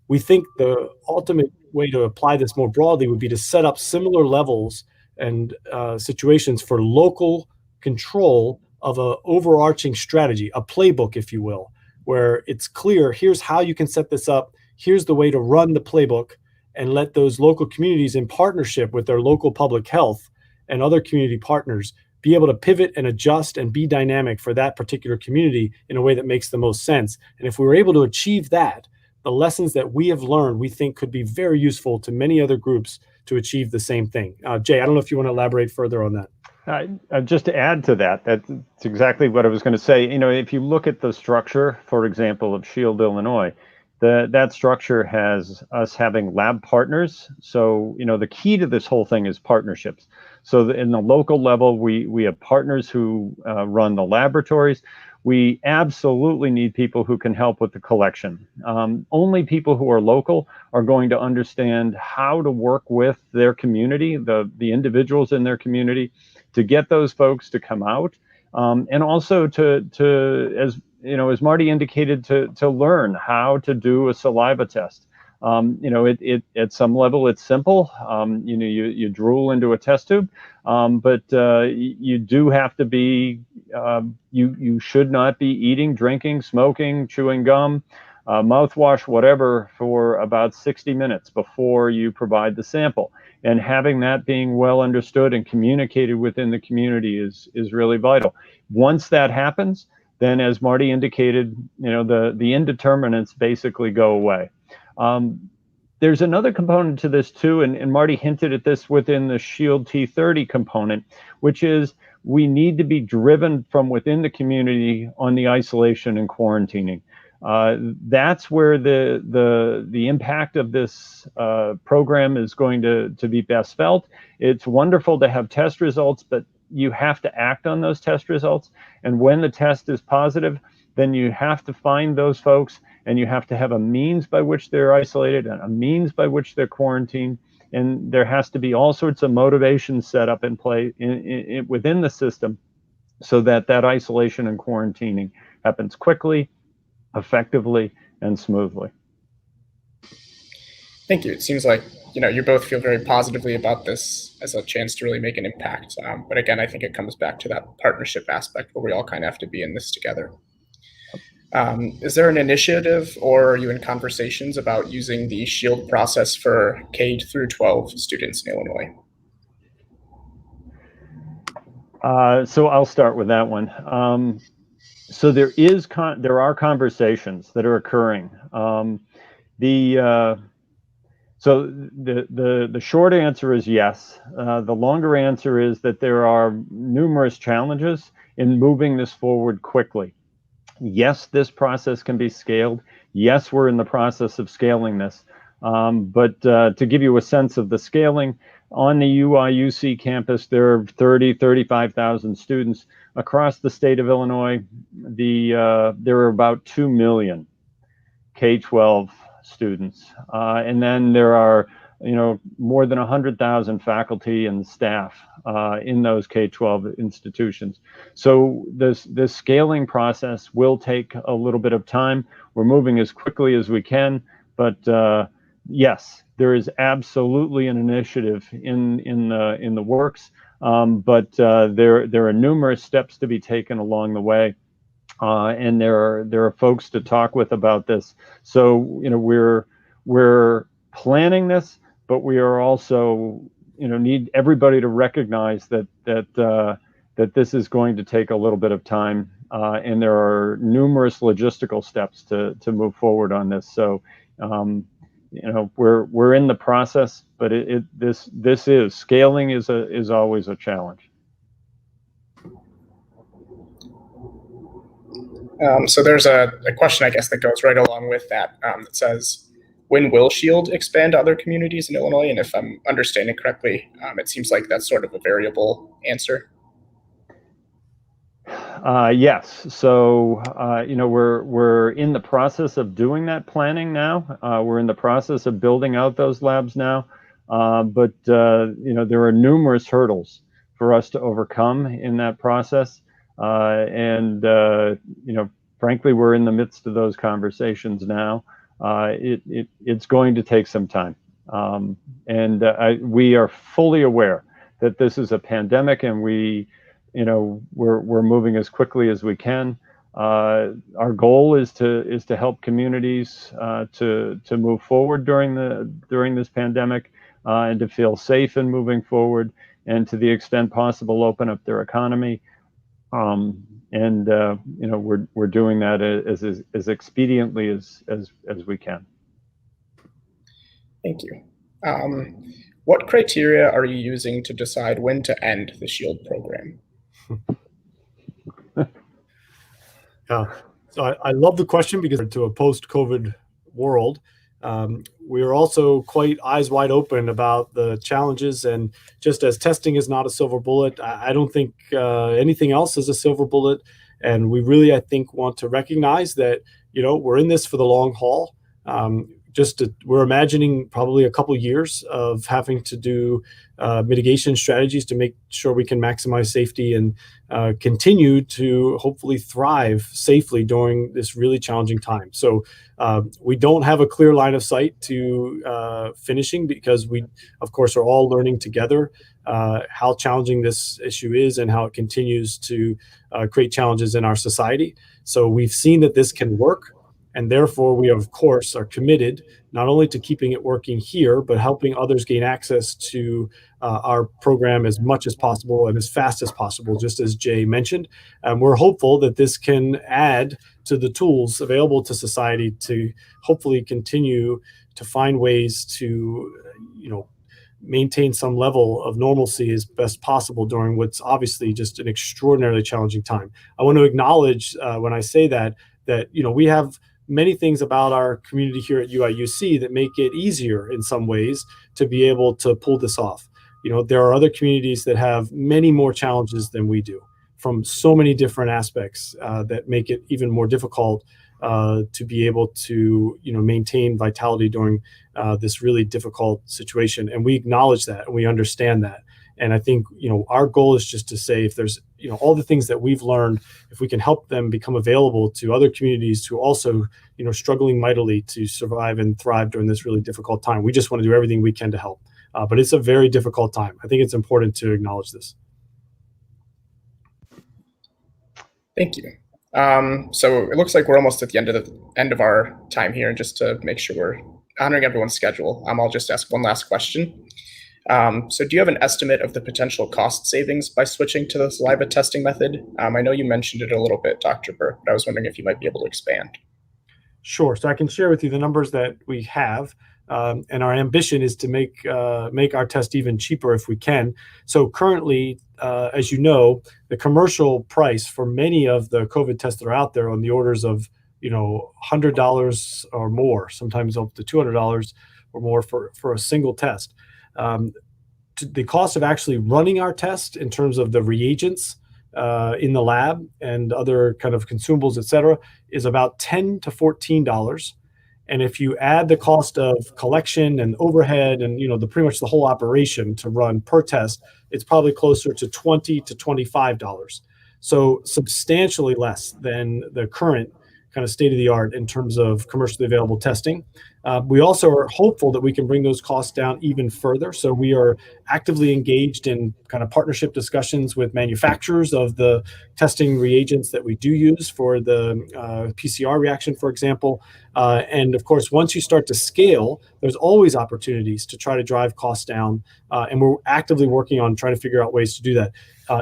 We think the ultimate way to apply this more broadly would be to set up similar levels and situations for local control of an overarching strategy, a playbook, if you will, where it's clear, here's how you can set this up, here's the way to run the playbook, and let those local communities, in partnership with their local public health and other community partners, be able to pivot and adjust and be dynamic for that particular community in a way that makes the most sense. And if we were able to achieve that, the lessons that we have learned, we think could be very useful to many other groups to achieve the same thing. Jay, I don't know if you want to elaborate further on that. Just to add to that, that's exactly what I was going to say. If you look at the structure, for example, of Shield, Illinois, that structure has us having lab partners. So, the key to this whole thing is partnerships. So in the local level, we have partners who run the laboratories. We absolutely need people who can help with the collection. Only people who are local are going to understand how to work with their community, the individuals in their community, to get those folks to come out, and also to as Marty indicated, to learn how to do a saliva test. It at some level it's simple. You drool into a test tube, but you do have to be. You should not be eating, drinking, smoking, chewing gum, mouthwash, whatever, for about 60 minutes before you provide the sample. And having that being well understood and communicated within the community is really vital. Once that happens, then, as Marty indicated, the indeterminates basically go away. There's another component to this too, and Marty hinted at this within the Shield T30 component, which is we need to be driven from within the community on the isolation and quarantining. That's where the impact of this program is going to be best felt. It's wonderful to have test results, but you have to act on those test results. And when the test is positive, then you have to find those folks, and you have to have a means by which they're isolated and a means by which they're quarantined. And there has to be all sorts of motivation set up in play within the system so that isolation and quarantining happens quickly, effectively, and smoothly. Thank you. It seems like you both feel very positively about this as a chance to really make an impact. But again, I think it comes back to that partnership aspect where we all kind of have to be in this together. Is there an initiative, or are you in conversations about using the SHIELD process for K through 12 students in Illinois? So I'll start with that one. So there are conversations that are occurring. So the short answer is yes. The longer answer is that there are numerous challenges in moving this forward quickly. Yes, this process can be scaled. Yes, we're in the process of scaling this. But to give you a sense of the scaling, on the UIUC campus, there are 35,000 students. Across the state of Illinois, there are about 2 million K-12 students. And then there are more than 100,000 faculty and staff in those K-12 institutions. So this scaling process will take a little bit of time. We're moving as quickly as we can, but yes, there is absolutely an initiative in the works, but there are numerous steps to be taken along the way. And there are folks to talk with about this. So we're planning this, but we are also need everybody to recognize that this is going to take a little bit of time, and there are numerous logistical steps to move forward on this. So we're in the process, but this is scaling is always a challenge. So there's a question, I guess, that goes right along with that that says, when will SHIELD expand to other communities in Illinois? And if I'm understanding correctly, it seems like that's sort of a variable answer. Yes. So, we're in the process of doing that planning now. We're in the process of building out those labs now. But there are numerous hurdles for us to overcome in that process. And frankly, we're in the midst of those conversations now. It's going to take some time. And we are fully aware that this is a pandemic, and we're moving as quickly as we can. Our goal is to help communities to move forward during this pandemic, and to feel safe in moving forward, and to the extent possible open up their economy. We're doing that as expediently as we can. Thank you. What criteria are you using to decide when to end the SHIELD program? Yeah, so I love the question, because to a post-COVID world, we are also quite eyes wide open about the challenges. And just as testing is not a silver bullet, I don't think anything else is a silver bullet. And we really, I think, want to recognize that, we're in this for the long haul. We're imagining probably a couple years of having to do mitigation strategies to make sure we can maximize safety and continue to hopefully thrive safely during this really challenging time. So we don't have a clear line of sight to finishing, because we, of course, are all learning together how challenging this issue is and how it continues to create challenges in our society. So we've seen that this can work. And therefore, we, of course, are committed not only to keeping it working here, but helping others gain access to our program as much as possible and as fast as possible, just as Jay mentioned. We're hopeful that this can add to the tools available to society to hopefully continue to find ways to, maintain some level of normalcy as best possible during what's obviously just an extraordinarily challenging time. I want to acknowledge when I say that we have many things about our community here at UIUC that make it easier in some ways to be able to pull this off. There are other communities that have many more challenges than we do from so many different aspects that make it even more difficult to be able to, maintain vitality during this really difficult situation. And we acknowledge that and we understand that. And I think, our goal is just to say, if there's, all the things that we've learned, if we can help them become available to other communities who also, struggling mightily to survive and thrive during this really difficult time, we just want to do everything we can to help. But it's a very difficult time. I think it's important to acknowledge this. Thank you. So it looks like we're almost at the end of our time here, and just to make sure we're honoring everyone's schedule, I'll just ask one last question. So do you have an estimate of the potential cost savings by switching to the saliva testing method? I know you mentioned it a little bit, Dr. Burke, but I was wondering if you might be able to expand. Sure. So I can share with you the numbers that we have, and our ambition is to make our test even cheaper if we can. So currently, as you know, the commercial price for many of the COVID tests that are out there on the orders of $100 or more, sometimes up to $200 or more for a single test. The cost of actually running our test in terms of the reagents in the lab and other kind of consumables, et cetera, is about $10 to $14. And if you add the cost of collection and overhead and pretty much the whole operation to run per test, it's probably closer to $20 to $25. So substantially less than the current kind of state of the art in terms of commercially available testing. We also are hopeful that we can bring those costs down even further. So we are actively engaged in kind of partnership discussions with manufacturers of the testing reagents that we do use for the PCR reaction, for example. And of course, once you start to scale, there's always opportunities to try to drive costs down. And we're actively working on trying to figure out ways to do that.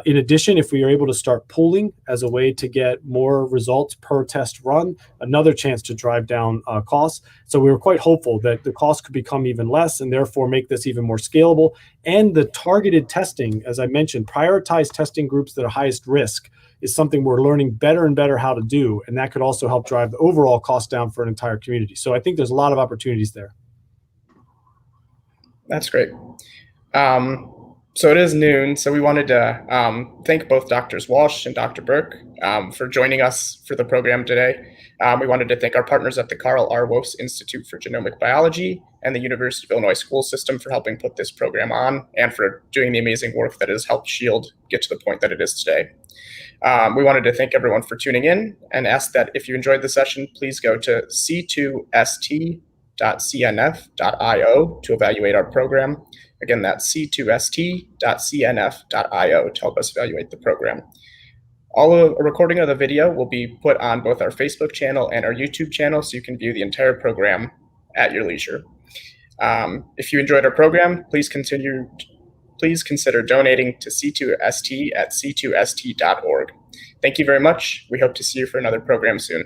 In addition, if we are able to start pooling as a way to get more results per test run, another chance to drive down costs. So we were quite hopeful that the cost could become even less and therefore make this even more scalable. And the targeted testing, as I mentioned, prioritize testing groups that are highest risk is something we're learning better and better how to do. And that could also help drive the overall cost down for an entire community. So I think there's a lot of opportunities there. That's great. So it is noon, so we wanted to thank both Drs. Walsh and Dr. Burke for joining us for the program today. We wanted to thank our partners at the Carl R. Woese Institute for Genomic Biology and the University of Illinois School System for helping put this program on and for doing the amazing work that has helped SHIELD get to the point that it is today. We wanted to thank everyone for tuning in and ask that if you enjoyed the session, please go to c2st.cnf.io to evaluate our program. Again, that's c2st.cnf.io to help us evaluate the program. A recording of the video will be put on both our Facebook channel and our YouTube channel, so you can view the entire program at your leisure. If you enjoyed our program, please consider donating to C2ST at c2st.org. Thank you very much. We hope to see you for another program soon.